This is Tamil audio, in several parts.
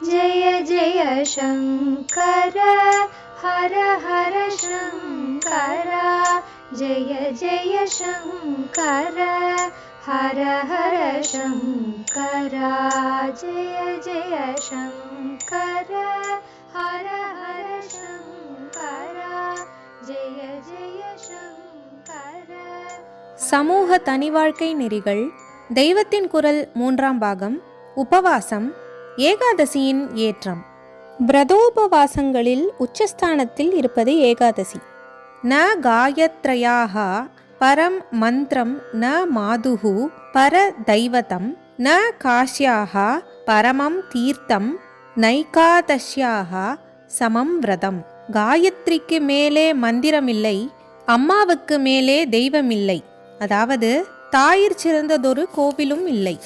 जय जय शङ्कर हर हर शङ्कर जय जय शङ्कर हर हर शङ्कर जय जय शङ्कर हर हर शङ्कर जय जय शङ्कर. சமூக தனிவாழ்க்கை நெறிகள், தெய்வத்தின் குரல் 3ஆம் பாகம், உபவாசம், ஏகாதசியின் ஏற்றம். விரதோபவாசங்களில் உச்சஸ்தானத்தில் இருப்பது ஏகாதசி. ந காயத்ரயாக பரம் மந்திரம் ந மாதுஹு பர தெய்வதம் ந காஷ்யாக பரமம் தீர்த்தம் நைகாதஷ்யாக சமம் விரதம். காயத்ரிக்கு மேலே மந்திரமில்லை, அம்மாவுக்கு மேலே தெய்வமில்லை, அதாவது தாயிற் சிறந்ததொரு கோவிலும் இல்லை,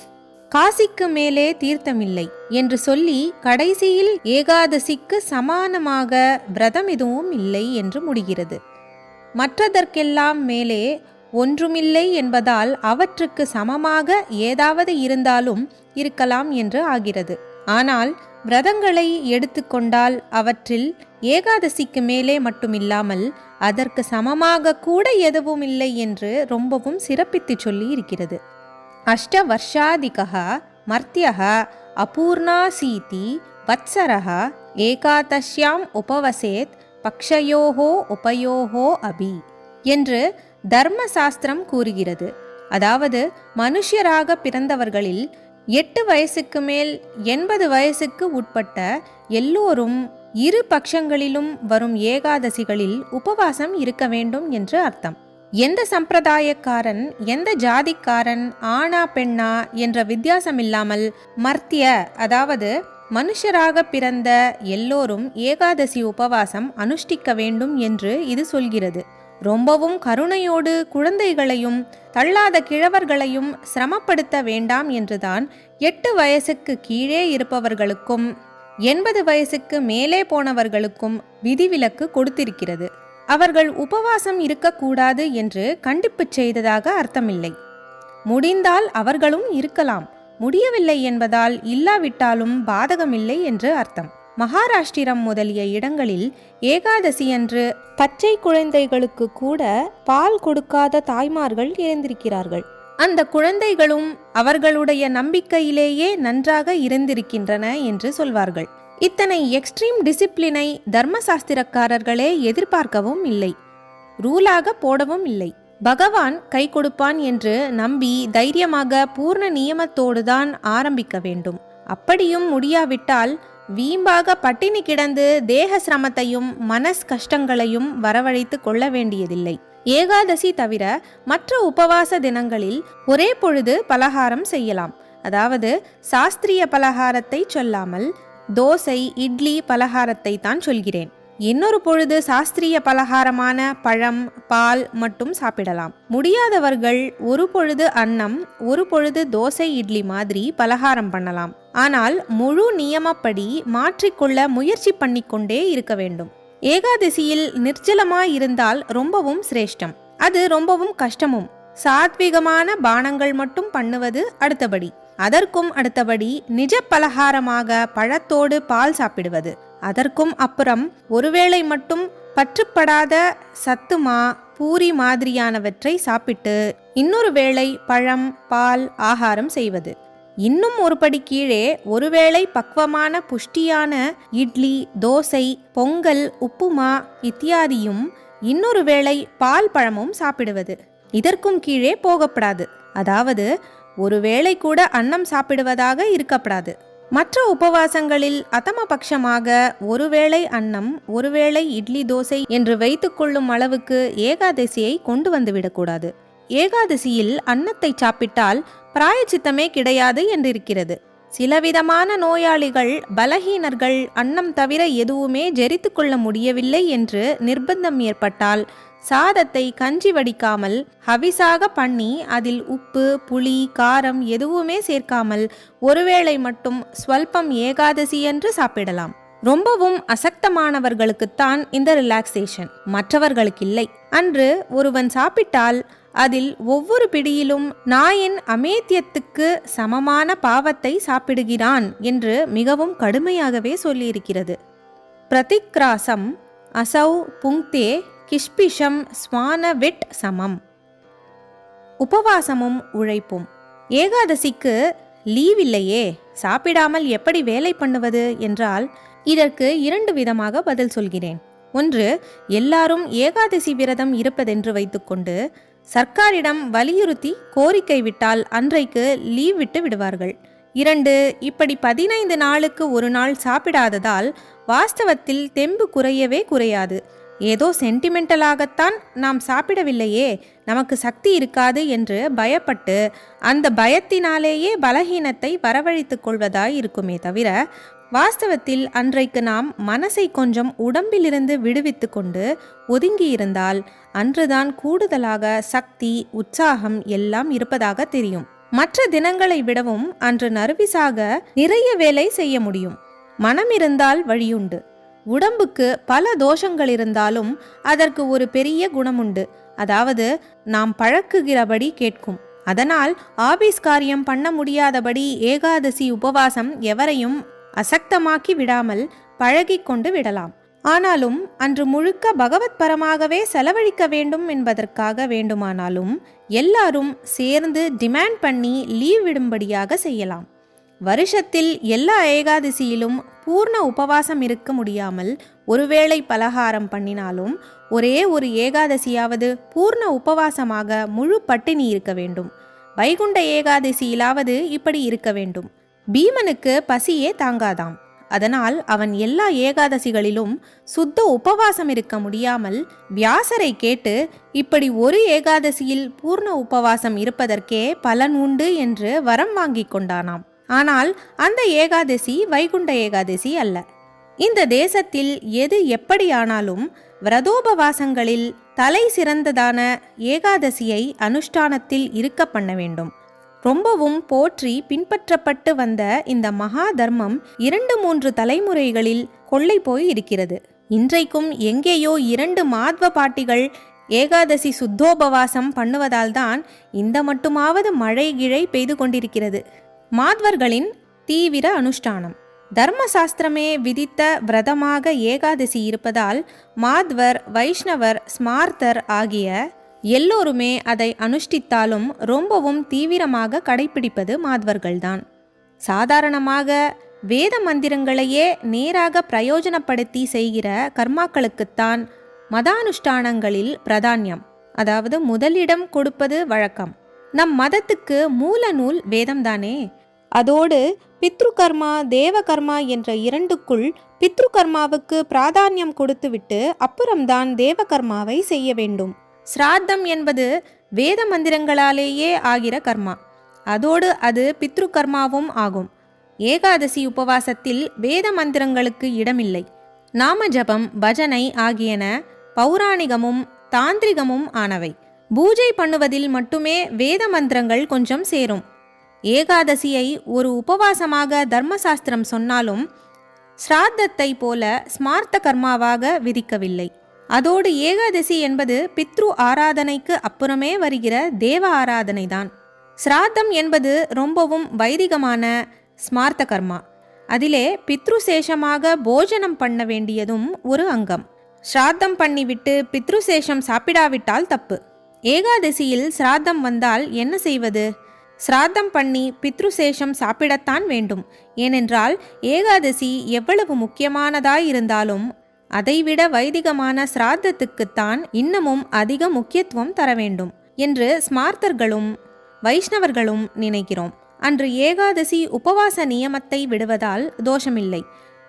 காசிக்கு மேலே தீர்த்தமில்லை என்று சொல்லி கடைசியில் ஏகாதசிக்கு சமானமாக விரதம் எதுவும் இல்லை என்று முடிகிறது. மற்றதற்கெல்லாம் மேலே ஒன்றுமில்லை என்பதால் அவற்றுக்கு சமமாக ஏதாவது இருந்தாலும் இருக்கலாம் என்று ஆகிறது. ஆனால் விரதங்களை எடுத்துக்கொண்டால் அவற்றில் ஏகாதசிக்கு மேலே மட்டுமில்லாமல் அதற்கு சமமாக கூட எதுவும் இல்லை என்று ரொம்பவும் சிறப்பித்து சொல்லி இருக்கிறது. அஷ்டவர்ஷாதிகः மர்த்தியः அபூர்ணாசீதி வத்சரः ஏகாதஷ்யாம் உபவசேத் பக்ஷயோஹோ உபயோஹோ அபி என்று தர்மசாஸ்திரம் கூறுகிறது. அதாவது மனுஷராக பிறந்தவர்களில் 8 வயசுக்கு மேல் 80 வயசுக்கு உட்பட்ட எல்லோரும் இரு பட்சங்களிலும் வரும் ஏகாதசிகளில் உபவாசம் இருக்க வேண்டும் என்று அர்த்தம். எந்த சம்பிரதாயக்காரன், எந்த ஜாதிக்காரன், ஆணா பெண்ணா என்ற வித்தியாசமில்லாமல் மர்த்திய, அதாவது மனுஷராக பிறந்த எல்லோரும் ஏகாதசி உபவாசம் அனுஷ்டிக்க வேண்டும் என்று இது சொல்கிறது. ரொம்பவும் கருணையோடு குழந்தைகளையும் தள்ளாத கிழவர்களையும் சிரமப்படுத்த வேண்டாம் என்றுதான் 8 வயசுக்கு கீழே இருப்பவர்களுக்கும் 80 வயசுக்கு மேலே போனவர்களுக்கும் விதிவிலக்கு கொடுத்திருக்கிறது. அவர்கள் உபவாசம் இருக்கக்கூடாது என்று கண்டிப்பு செய்ததாக அர்த்தமில்லை. முடிந்தால் அவர்களும் இருக்கலாம், முடியவில்லை என்பதால் இல்லாவிட்டாலும் பாதகமில்லை என்று அர்த்தம். மகாராஷ்டிரம் முதலிய இடங்களில் ஏகாதசி அன்று பச்சை குழந்தைகளுக்கு கூட பால் கொடுக்காத தாய்மார்கள் இருந்திருக்கிறார்கள். அந்த குழந்தைகளும் அவர்களுடைய நம்பிக்கையிலேயே நன்றாக இருந்திருக்கின்றன என்று சொல்வார்கள். இத்தனை எக்ஸ்ட்ரீம் டிசிப்ளினை தர்மசாஸ்திரக்காரர்களே எதிர்பார்க்கவும் இல்லை, ரூலாக போடவும் இல்லை. பகவான் கை கொடுப்பான் என்று நம்பி தைரியமாக பூர்ண நியமத்தோடுதான் ஆரம்பிக்க வேண்டும். அப்படியும் முடியாவிட்டால் வீம்பாக பட்டினி கிடந்து தேக சிரமத்தையும் மனஸ் கஷ்டங்களையும் வரவழைத்து கொள்ள வேண்டியதில்லை. ஏகாதசி தவிர மற்ற உபவாச தினங்களில் ஒரே பொழுது பலகாரம் செய்யலாம். அதாவது சாஸ்திரிய பலகாரத்தை சொல்லாமல் தோசை, இட்லி பலகாரத்தை தான் சொல்கிறேன். இன்னொரு பொழுது சாஸ்திரிய பலகாரமான பழம், பால் மட்டும் சாப்பிடலாம். முடியாதவர்கள் ஒரு பொழுது அன்னம், ஒரு பொழுது தோசை, இட்லி மாதிரி பலகாரம் பண்ணலாம். ஆனால் முழு நியமப்படி மாற்றிக்கொள்ள முயற்சி பண்ணிக்கொண்டே இருக்க வேண்டும். ஏகாதசியில் நிர்ஜலமாயிருந்தால் ரொம்பவும் சிரேஷ்டம். அது ரொம்பவும் கஷ்டமும். சாத்விகமான பானங்கள் மட்டும் பண்ணுவது அடுத்தபடி. அதற்கும் அடுத்தபடி நிஜ பலகாரமாக பழத்தோடு பால் சாப்பிடுவது. அதற்கும் அப்புறம் ஒருவேளை மட்டும் பற்றுப்படாத சத்துமா, பூரி மாதிரியானவற்றை சாப்பிட்டு இன்னொரு வேளை பழம், பால் ஆகாரம் செய்வது. இன்னும் ஒரு படி கீழே ஒருவேளை பக்வமான புஷ்டியான இட்லி, தோசை, பொங்கல், உப்புமா இத்தியாதியும் இன்னொரு வேளை பால் பழமும் சாப்பிடுவது. இதற்கும் கீழே போகப்படாது. அதாவது ஒருவேளை கூட அன்னம் சாப்பிடுவதாக இருக்கப்படாது. மற்ற உபவாசங்களில் அதமபட்சமாக ஒருவேளை அன்னம், ஒருவேளை இட்லி, தோசை என்று வைத்துக்கொள்ளும் அளவுக்கு ஏகாதசியை கொண்டு வந்துவிடக்கூடாது. ஏகாதசியில் அன்னத்தை சாப்பிட்டால் பிராயச்சித்தமே கிடையாது என்றிருக்கிறது. சிலவிதமான நோயாளிகள், பலகீனர்கள் அன்னம் தவிர எதுவுமே ஜெரித்து கொள்ள முடியவில்லை என்று நிர்பந்தம் ஏற்பட்டால் சாதத்தை கஞ்சி வடிக்காமல் ஹவிசாக பண்ணி அதில் உப்பு, புளி, காரம் எதுவுமே சேர்க்காமல் ஒருவேளை மட்டும் ஸ்வல்பம் ஏகாதசி என்று சாப்பிடலாம். ரொம்பவும் அசக்தமானவர்களுக்குத்தான் இந்த ரிலாக்ஸேஷன், மற்றவர்களுக்கு இல்லை. அன்று ஒருவன் சாப்பிட்டால் அதில் ஒவ்வொரு பிடியிலும் நாயின் அமேத்தியத்துக்கு சமமான பாவத்தை சாப்பிடுகிறான் என்று மிகவும் கடுமையாகவே சொல்லியிருக்கிறது. பிரதிக்ராசம் அசௌ புங்க்தே கிஷ்பிஷம் ஸ்வானவிட் சமம். உபவாசமும் உழைப்பும். ஏகாதசிக்கு லீவ் இல்லையே, சாப்பிடாமல் எப்படி வேலை பண்ணுவது என்றால் இதற்கு 2 விதமாக பதில் சொல்கிறேன். ஒன்று, எல்லாரும் ஏகாதசி விரதம் இருப்பதென்று வைத்துக்கொண்டு சர்க்காரிடம் வலியுறுத்தி கோரிக்கை விட்டால் அன்றைக்கு லீவ் விட்டு விடுவார்கள். 2, இப்படி 15 நாளுக்கு ஒரு நாள் சாப்பிடாததால் வாஸ்தவத்தில் தெம்பு குறையவே குறையாது. ஏதோ சென்டிமெண்டலாகத்தான் நாம் சாப்பிடவில்லையே, நமக்கு சக்தி இருக்காது என்று பயப்பட்டு அந்த பயத்தினாலேயே பலகீனத்தை வரவழைத்துக் கொள்வதாய் இருக்குமே தவிர, வாஸ்தவத்தில் அன்றைக்கு நாம் மனசை கொஞ்சம் உடம்பிலிருந்து விடுவித்து கொண்டு ஒதுங்கியிருந்தால் அன்றுதான் கூடுதலாக சக்தி, உற்சாகம் எல்லாம் இருப்பதாக தெரியும். மற்ற தினங்களை விடவும் அன்று நர்விஸாக நிறைய வேலை செய்ய முடியும். மனம் இருந்தால் வழியுண்டு. உடம்புக்கு பல தோஷங்கள் இருந்தாலும் அதற்கு ஒரு பெரிய குணமுண்டு, அதாவது நாம் பழக்குகிறபடி கேட்கும். அதனால் ஆபீஸ் காரியம் பண்ண முடியாதபடி ஏகாதசி உபவாசம் எவரையும் அசக்தமாக்கி விடாமல் பழகி கொண்டு விடலாம். ஆனாலும் அன்று முழுக்க பகவத் பரமாகவே செலவழிக்க வேண்டும் என்பதற்காக வேண்டுமானாலும் எல்லாரும் சேர்ந்து டிமாண்ட் பண்ணி லீவ் விடும்படியாக செய்யலாம். வருஷத்தில் எல்லா ஏகாதசியிலும் பூர்ண உபவாசம் இருக்க முடியாமல் ஒருவேளை பலகாரம் பண்ணினாலும் ஒரே ஒரு ஏகாதசியாவது பூர்ண உபவாசமாக முழு பட்டினி இருக்க வேண்டும். வைகுண்ட ஏகாதசியிலாவது இப்படி இருக்க வேண்டும். பீமனுக்கு பசியே தாங்காதாம். அதனால் அவன் எல்லா ஏகாதசிகளிலும் சுத்த உபவாசம் இருக்க முடியாமல் வியாசரை கேட்டு இப்படி ஒரு ஏகாதசியில் பூர்ண உபவாசம் இருப்பதற்கே பலன் உண்டு என்று வரம் வாங்கி கொண்டானாம். ஆனால் அந்த ஏகாதசி வைகுண்ட ஏகாதசி அல்ல. இந்த தேசத்தில் எது எப்படியானாலும் விரதோபவாசங்களில் தலை சிறந்ததான ஏகாதசியை அனுஷ்டானத்தில் இருக்க பண்ண வேண்டும். ரொம்பவும் போற்றி பின்பற்றப்பட்டு வந்த இந்த மகா தர்மம் 2-3 தலைமுறைகளில் கொள்ளை போய் இருக்கிறது. இன்றைக்கும் எங்கேயோ 2 மாத்வ பாட்டிகள் ஏகாதசி சுத்தோபவாசம் பண்ணுவதால்தான் இந்த மட்டுமாவது மழை கிழை பெய்து கொண்டிருக்கிறது. மாத்வர்களின் தீவிர அனுஷ்டானம். தர்மசாஸ்திரமே விதித்த விரதமாக ஏகாதசி இருப்பதால் மாத்வர், வைஷ்ணவர், ஸ்மார்த்தர் ஆகிய எல்லோருமே அதை அனுஷ்டித்தாலும் ரொம்பவும் தீவிரமாக கடைபிடிப்பது மாத்வர்கள்தான். சாதாரணமாக வேத மந்திரங்களையே நேராக பிரயோஜனப்படுத்தி செய்கிற கர்மாக்களுக்குத்தான் மதானுஷ்டானங்களில் பிராதான்யம், அதாவது முதலிடம் கொடுப்பது வழக்கம். நம் மதத்துக்கு மூல நூல் வேதம்தானே. அதோடு பித்ருகர்மா, தேவகர்மா என்ற 2க்குள் பித்ருகர்மாவுக்கு பிராதான்யம் கொடுத்துவிட்டு அப்புறம்தான் தேவகர்மாவை செய்ய வேண்டும். ஸ்ராத்தம் என்பது வேத மந்திரங்களாலேயே ஆகிற கர்மா, அதோடு அது பித்ருகர்மாவும் ஆகும். ஏகாதசி உபவாசத்தில் வேத மந்திரங்களுக்கு இடமில்லை. நாம ஜபம், பஜனை ஆகியன பௌராணிகமும் தாந்திரிகமும் ஆனவை. பூஜை பண்ணுவதில் மட்டுமே வேத மந்திரங்கள் கொஞ்சம் சேரும். ஏகாதசியை ஒரு உபவாசமாக தர்மசாஸ்திரம் சொன்னாலும் ஸ்ராத்தத்தை போல ஸ்மார்த்த கர்மாவாக விதிக்கவில்லை. அதோடு ஏகாதசி என்பது பித்ரு ஆராதனைக்கு அப்புறமே வருகிற தேவ ஆராதனைதான். ஸ்ராத்தம் என்பது ரொம்பவும் வைதிகமான ஸ்மார்த்த கர்மா. அதிலே பித்ருசேஷமாக போஜனம் பண்ண வேண்டியதும் ஒரு அங்கம். ஸ்ராத்தம் பண்ணிவிட்டு பித்ருசேஷம் சாப்பிடாவிட்டால் தப்பு. ஏகாதசியில் ஸ்ராத்தம் வந்தால் என்ன செய்வது? ஸ்ராத்தம் பண்ணி பித்ருசேஷம் சாப்பிடத்தான் வேண்டும். ஏனென்றால் ஏகாதசி எவ்வளவு முக்கியமானதாயிருந்தாலும் அதைவிட வைதிகமான ஸ்ராத்தத்துக்குத்தான் இன்னமும் அதிக முக்கியத்துவம் தர வேண்டும் என்று ஸ்மார்த்தர்களும் வைஷ்ணவர்களும் நினைக்கிறோம். அன்று ஏகாதசி உபவாச நியமத்தை விடுவதால் தோஷமில்லை.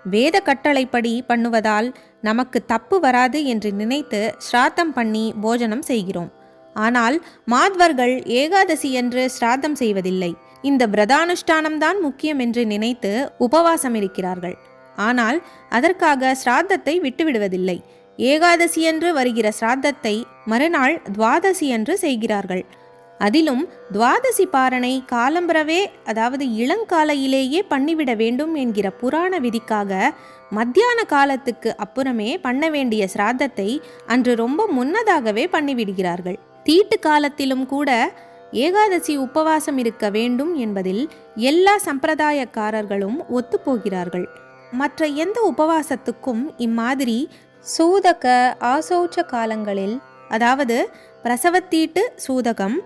வேத கட்டளைப்படி பண்ணுவதால் நமக்கு தப்பு வராது என்று நினைத்து ஸ்ராத்தம் பண்ணி போஜனம் செய்கிறோம். ஆனால் மாத்வர்கள் ஏகாதசி என்று ஸ்ராத்தம் செய்வதில்லை. இந்த விரதானுஷ்டானம்தான் முக்கியம் என்று நினைத்து உபவாசம் இருக்கிறார்கள். ஆனால் அதற்காக ஸ்ராத்தத்தை விட்டுவிடுவதில்லை. ஏகாதசி என்று வருகிற ஸ்ராத்தத்தை மறுநாள் துவாதசி என்று செய்கிறார்கள். அதிலும் துவாதசி பாரணை காலம்பரவே, அதாவது இளங்காலையிலேயே பண்ணிவிட வேண்டும் என்கிற புராண விதிக்காக மத்தியான காலத்துக்கு அப்புறமே பண்ண வேண்டிய ஸ்ராத்தத்தை அன்று ரொம்ப முன்னதாகவே பண்ணிவிடுகிறார்கள். தீட்டு காலத்திலும் கூட ஏகாதசி உபவாசம் இருக்க வேண்டும் என்பதில் எல்லா சம்பிரதாயக்காரர்களும் ஒத்துப்போகிறார்கள். மற்ற எந்த உபவாசத்துக்கும் இம்மாதிரி சூதக ஆசௌச்ச காலங்களில், அதாவது பிரசவத்தீட்டு சூதகம்,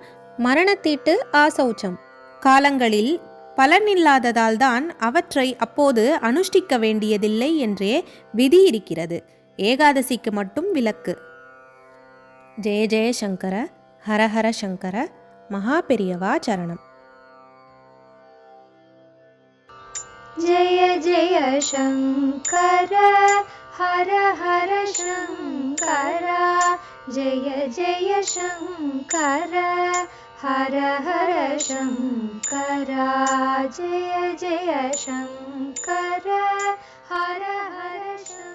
மரணத்தீட்டு ஆசௌச்சம் காலங்களில் பலனில்லாததால் தான் அவற்றை அப்போது அனுஷ்டிக்க வேண்டியதில்லை என்றே விதி இருக்கிறது. ஏகாதசிக்கு மட்டும் விலக்கு. ஜெய ஜெய சங்கர, ஹரஹர சங்கர, மகாபெரியவா சரணம். जय जय शङ्कर हर हर शङ्कर, जय जय शङ्कर हर हर शङ्कर, जय जय शङ्कर हर हर शङ्कर.